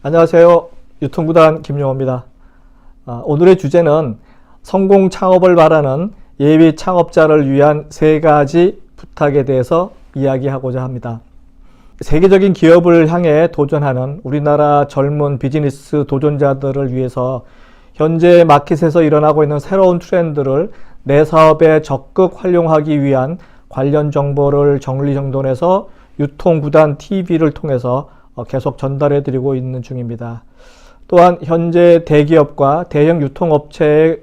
안녕하세요. 유통구단 김용호입니다. 오늘의 주제는 성공 창업을 바라는 예비 창업자를 위한 3가지 부탁에 대해서 이야기하고자 합니다. 세계적인 기업을 향해 도전하는 우리나라 젊은 비즈니스 도전자들을 위해서 현재 마켓에서 일어나고 있는 새로운 트렌드를 내 사업에 적극 활용하기 위한 관련 정보를 정리정돈해서 유통구단 TV를 통해서 계속 전달해 드리고 있는 중입니다. 또한 현재 대기업과 대형 유통업체의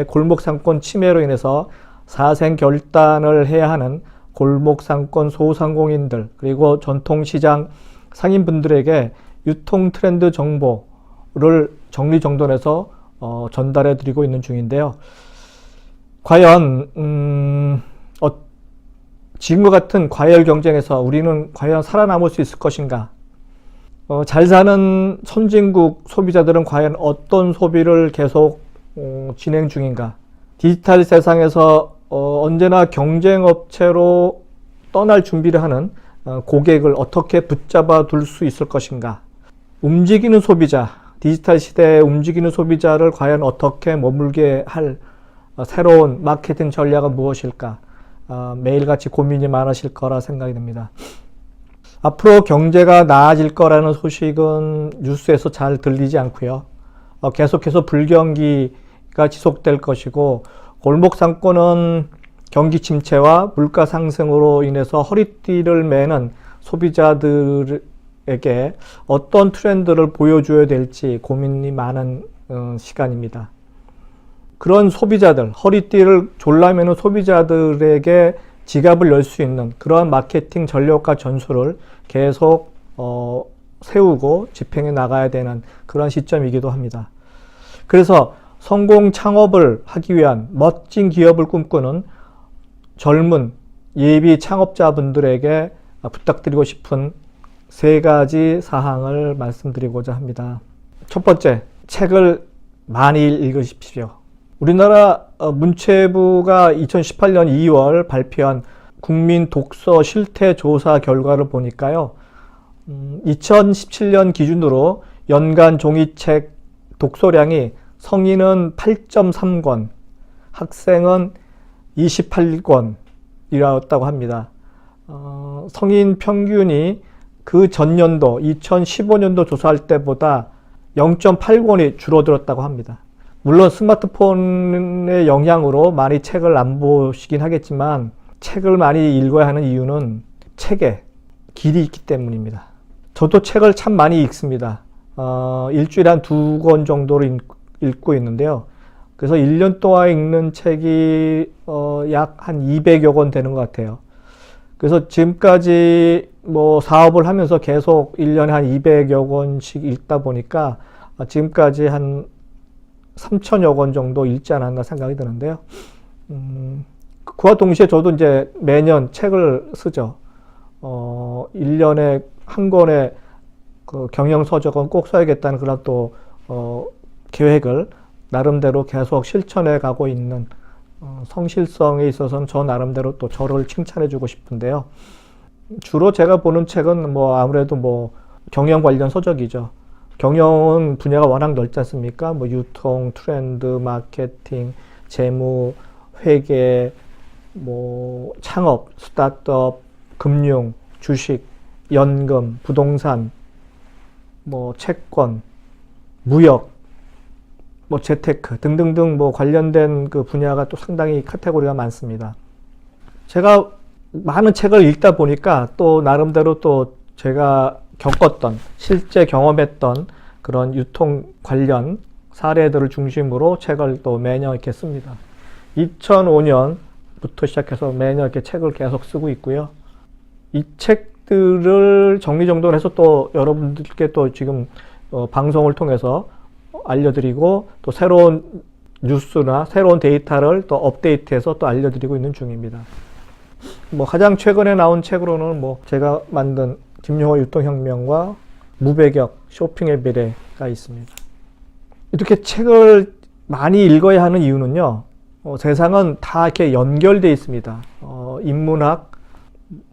골목상권 침해로 인해서 사생결단을 해야 하는 골목상권 소상공인들 그리고 전통시장 상인분들에게 유통 트렌드 정보를 정리정돈해서 전달해 드리고 있는 중인데요. 과연 지금과 같은 과열 경쟁에서 우리는 과연 살아남을 수 있을 것인가? 잘 사는 선진국 소비자들은 과연 어떤 소비를 계속 진행 중인가? 디지털 세상에서 언제나 경쟁업체로 떠날 준비를 하는 고객을 어떻게 붙잡아 둘 수 있을 것인가? 움직이는 소비자, 디지털 시대에 움직이는 소비자를 과연 어떻게 머물게 할 새로운 마케팅 전략은 무엇일까? 매일같이 고민이 많으실 거라 생각이 듭니다. 앞으로 경제가 나아질 거라는 소식은 뉴스에서 잘 들리지 않고요. 계속해서 불경기가 지속될 것이고 골목 상권은 경기 침체와 물가 상승으로 인해서 허리띠를 매는 소비자들에게 어떤 트렌드를 보여줘야 될지 고민이 많은 시간입니다. 그런 소비자들, 허리띠를 졸라매는 소비자들에게 지갑을 열 수 있는 그러한 마케팅 전략과 전술을 계속 세우고 집행해 나가야 되는 그런 시점이기도 합니다. 그래서 성공 창업을 하기 위한 멋진 기업을 꿈꾸는 젊은 예비 창업자분들에게 부탁드리고 싶은 3가지 사항을 말씀드리고자 합니다. 첫 번째, 책을 많이 읽으십시오. 우리나라 문체부가 2018년 2월 발표한 국민 독서 실태 조사 결과를 보니까요. 2017년 기준으로 연간 종이책 독서량이 성인은 8.3권, 학생은 28권이었다고 합니다. 성인 평균이 그 전년도 2015년도 조사할 때보다 0.8권이 줄어들었다고 합니다. 물론 스마트폰의 영향으로 많이 책을 안 보시긴 하겠지만 책을 많이 읽어야 하는 이유는 책에 길이 있기 때문입니다. 저도 책을 참 많이 읽습니다. 일주일에 한 2권 정도를 읽고 있는데요. 그래서 1년 동안 읽는 책이 약 한 200여 권 되는 것 같아요. 그래서 지금까지 사업을 하면서 계속 1년에 한 200여 권씩 읽다 보니까 지금까지 한 3,000여 권 정도 읽지 않았나 생각이 드는데요. 그와 동시에 저도 이제 매년 책을 쓰죠. 1년에 한 권의 그 경영서적은 꼭 써야겠다는 그런 또 계획을 나름대로 계속 실천해 가고 있는 성실성에 있어서는 저 나름대로 또 저를 칭찬해 주고 싶은데요. 주로 제가 보는 책은 아무래도 경영 관련 서적이죠. 경영은 분야가 워낙 넓지 않습니까? 유통, 트렌드, 마케팅, 재무, 회계, 창업, 스타트업, 금융, 주식, 연금, 부동산, 채권, 무역, 재테크 등등등 관련된 그 분야가 또 상당히 카테고리가 많습니다. 제가 많은 책을 읽다 보니까 또 나름대로 또 제가 겪었던 실제 경험했던 그런 유통 관련 사례들을 중심으로 책을 또 매년 이렇게 씁니다. 2005년부터 시작해서 매년 이렇게 책을 계속 쓰고 있고요. 이 책들을 정리정돈해서 또 여러분들께 또 지금 방송을 통해서 알려드리고 또 새로운 뉴스나 새로운 데이터를 또 업데이트해서 또 알려드리고 있는 중입니다. 가장 최근에 나온 책으로는 제가 만든 김용호 유통혁명과 무배격 쇼핑의 미래가 있습니다. 이렇게 책을 많이 읽어야 하는 이유는요. 세상은 다 이렇게 연결되어 있습니다. 인문학,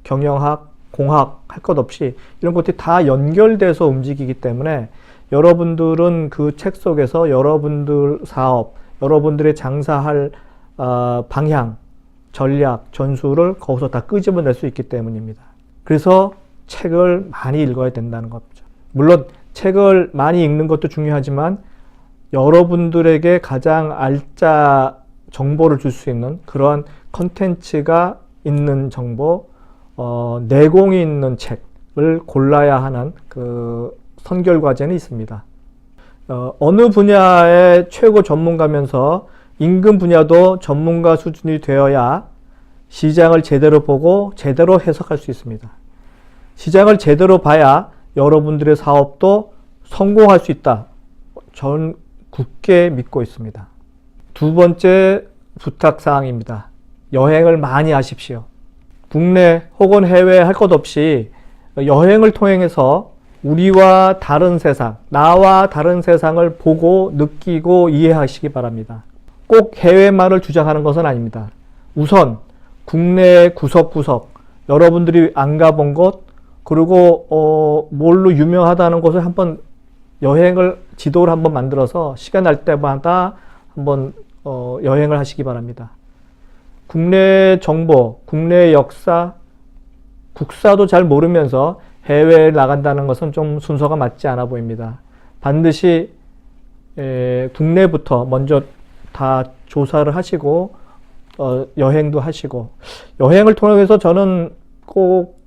경영학, 공학 할 것 없이 이런 것들이 다 연결돼서 움직이기 때문에 여러분들은 그 책 속에서 여러분들 사업, 여러분들의 장사할 방향, 전략, 전술을 거기서 다 끄집어낼 수 있기 때문입니다. 그래서 책을 많이 읽어야 된다는 거죠. 물론 책을 많이 읽는 것도 중요하지만 여러분들에게 가장 알짜 정보를 줄 수 있는 그러한 컨텐츠가 있는 정보, 내공이 있는 책을 골라야 하는 그 선결 과제는 있습니다. 어느 분야의 최고 전문가면서 인근 분야도 전문가 수준이 되어야 시장을 제대로 보고 제대로 해석할 수 있습니다. 시장을 제대로 봐야 여러분들의 사업도 성공할 수 있다. 저는 굳게 믿고 있습니다. 두 번째 부탁사항입니다. 여행을 많이 하십시오. 국내 혹은 해외 할 것 없이 여행을 통해서 우리와 다른 세상, 나와 다른 세상을 보고 느끼고 이해하시기 바랍니다. 꼭 해외말을 주장하는 것은 아닙니다. 우선 국내 구석구석, 여러분들이 안 가본 곳, 그리고 뭘로 유명하다는 곳을 한번 여행을 지도를 한번 만들어서 시간 날 때마다 한번 여행을 하시기 바랍니다. 국내 정보, 국내 역사, 국사도 잘 모르면서 해외에 나간다는 것은 좀 순서가 맞지 않아 보입니다. 반드시 국내부터 먼저 다 조사를 하시고 여행도 하시고, 여행을 통해서 저는 꼭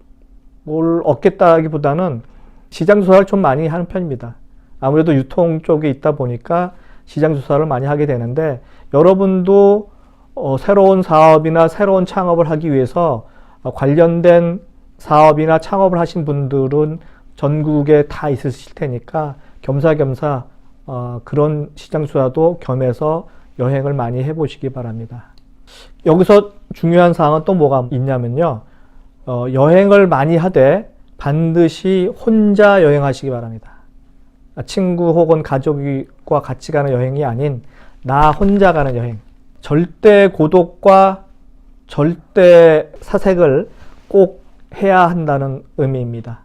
뭘 얻겠다기보다는 시장 조사를 좀 많이 하는 편입니다. 아무래도 유통 쪽에 있다 보니까 시장 조사를 많이 하게 되는데, 여러분도 새로운 사업이나 새로운 창업을 하기 위해서 관련된 사업이나 창업을 하신 분들은 전국에 다 있으실 테니까 겸사겸사 그런 시장 조사도 겸해서 여행을 많이 해보시기 바랍니다. 여기서 중요한 사항은 또 뭐가 있냐면요. 여행을 많이 하되 반드시 혼자 여행하시기 바랍니다. 친구 혹은 가족과 같이 가는 여행이 아닌 나 혼자 가는 여행. 절대 고독과 절대 사색을 꼭 해야 한다는 의미입니다.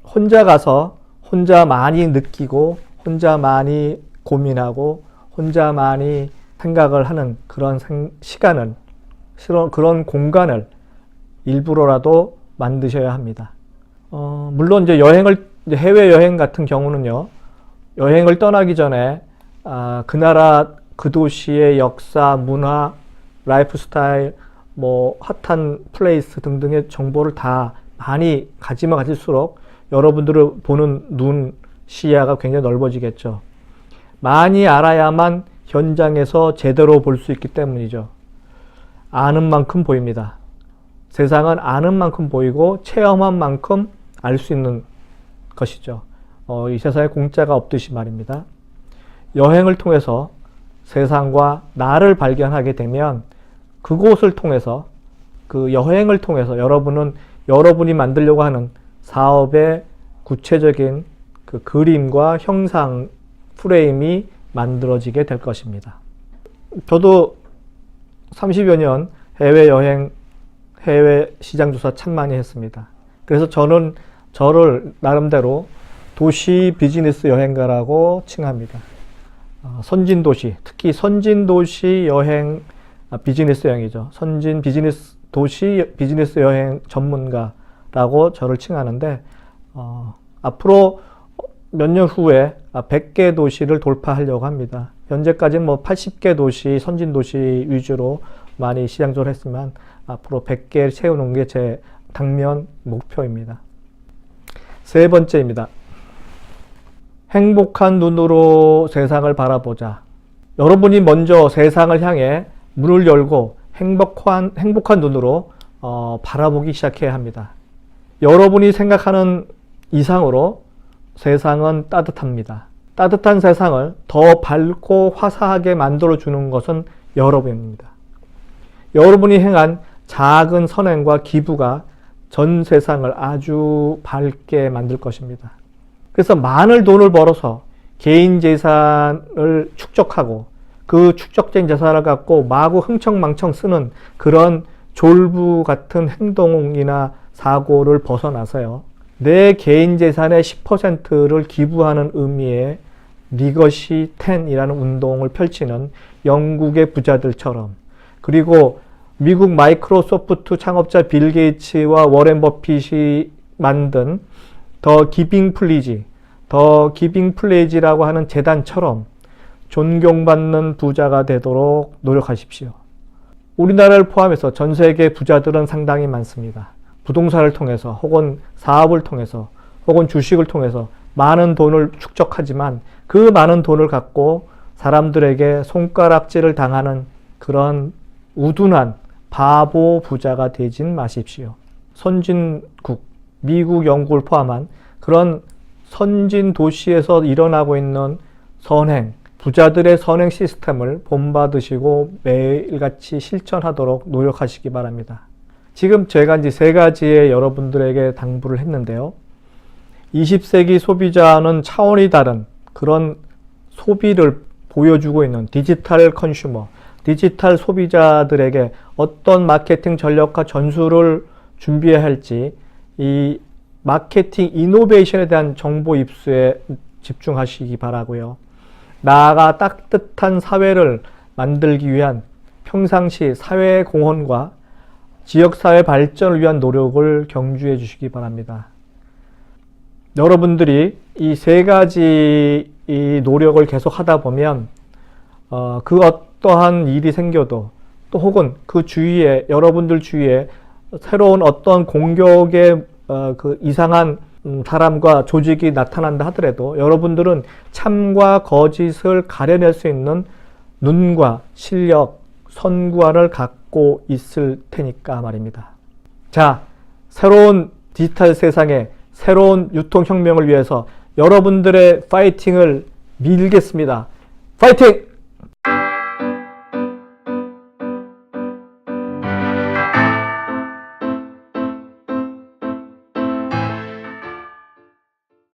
혼자 가서 혼자 많이 느끼고 혼자 많이 고민하고 혼자 많이 생각을 하는 그런 시간을, 그런 공간을 일부러라도 만드셔야 합니다. 물론 이제 해외여행 같은 경우는요, 여행을 떠나기 전에 그 나라 그 도시의 역사, 문화, 라이프 스타일, 뭐 핫한 플레이스 등등의 정보를 다 많이 가지면 가질수록 여러분들을 보는 눈, 시야가 굉장히 넓어지겠죠. 많이 알아야만 현장에서 제대로 볼 수 있기 때문이죠. 아는 만큼 보입니다. 세상은 아는 만큼 보이고 체험한 만큼 알 수 있는 것이죠. 이 세상에 공짜가 없듯이 말입니다. 여행을 통해서 세상과 나를 발견하게 되면 그곳을 통해서, 그 여행을 통해서 여러분이 만들려고 하는 사업의 구체적인 그 그림과 형상, 프레임이 만들어지게 될 것입니다. 저도 30여 년 해외여행, 해외 시장조사 참 많이 했습니다. 그래서 저는 저를 나름대로 도시 비즈니스 여행가라고 칭합니다. 선진도시, 특히 선진도시 여행, 비즈니스 여행이죠. 선진 비즈니스 도시 비즈니스 여행 전문가라고 저를 칭하는데, 앞으로 몇 년 후에 100개 도시를 돌파하려고 합니다. 현재까지는 뭐 80개 도시, 선진도시 위주로 많이 시장조사를 했지만 앞으로 100개 채우는 게 제 당면 목표입니다. 세 번째입니다. 행복한 눈으로 세상을 바라보자. 여러분이 먼저 세상을 향해 문을 열고 행복한 눈으로 바라보기 시작해야 합니다. 여러분이 생각하는 이상으로 세상은 따뜻합니다. 따뜻한 세상을 더 밝고 화사하게 만들어주는 것은 여러분입니다. 여러분이 행한 작은 선행과 기부가 전 세상을 아주 밝게 만들 것입니다. 그래서 많은 돈을 벌어서 개인 재산을 축적하고 그 축적된 재산을 갖고 마구 흥청망청 쓰는 그런 졸부 같은 행동이나 사고를 벗어나서요. 내 개인 재산의 10%를 기부하는 의미의 리거시 10이라는 운동을 펼치는 영국의 부자들처럼, 그리고 미국 마이크로소프트 창업자 빌 게이츠와 워렌 버핏이 만든 더 기빙 플리지라고 하는 재단처럼 존경받는 부자가 되도록 노력하십시오. 우리나라를 포함해서 전 세계 부자들은 상당히 많습니다. 부동산을 통해서 혹은 사업을 통해서 혹은 주식을 통해서 많은 돈을 축적하지만 그 많은 돈을 갖고 사람들에게 손가락질을 당하는 그런 우둔한 바보 부자가 되진 마십시오. 선진국, 미국, 영국을 포함한 그런 선진 도시에서 일어나고 있는 선행, 부자들의 선행 시스템을 본받으시고 매일같이 실천하도록 노력하시기 바랍니다. 지금 제가 이제 3가지의 여러분들에게 당부를 했는데요. 20세기 소비자는 차원이 다른 그런 소비를 보여주고 있는 디지털 컨슈머, 디지털 소비자들에게 어떤 마케팅 전략과 전술을 준비해야 할지 이 마케팅 이노베이션에 대한 정보 입수에 집중하시기 바라고요. 나아가 따뜻한 사회를 만들기 위한 평상시 사회 공헌과 지역사회 발전을 위한 노력을 경주해 주시기 바랍니다. 여러분들이 이 3가지 이 노력을 계속 하다 보면 그 어떠한 일이 생겨도 또 혹은 그 주위에 여러분들 주위에 새로운 어떤 공격의 그 이상한 사람과 조직이 나타난다 하더라도 여러분들은 참과 거짓을 가려낼 수 있는 눈과 실력, 선구안을 갖고 있을 테니까 말입니다. 자, 새로운 디지털 세상에 새로운 유통혁명을 위해서 여러분들의 파이팅을 밀겠습니다. 파이팅!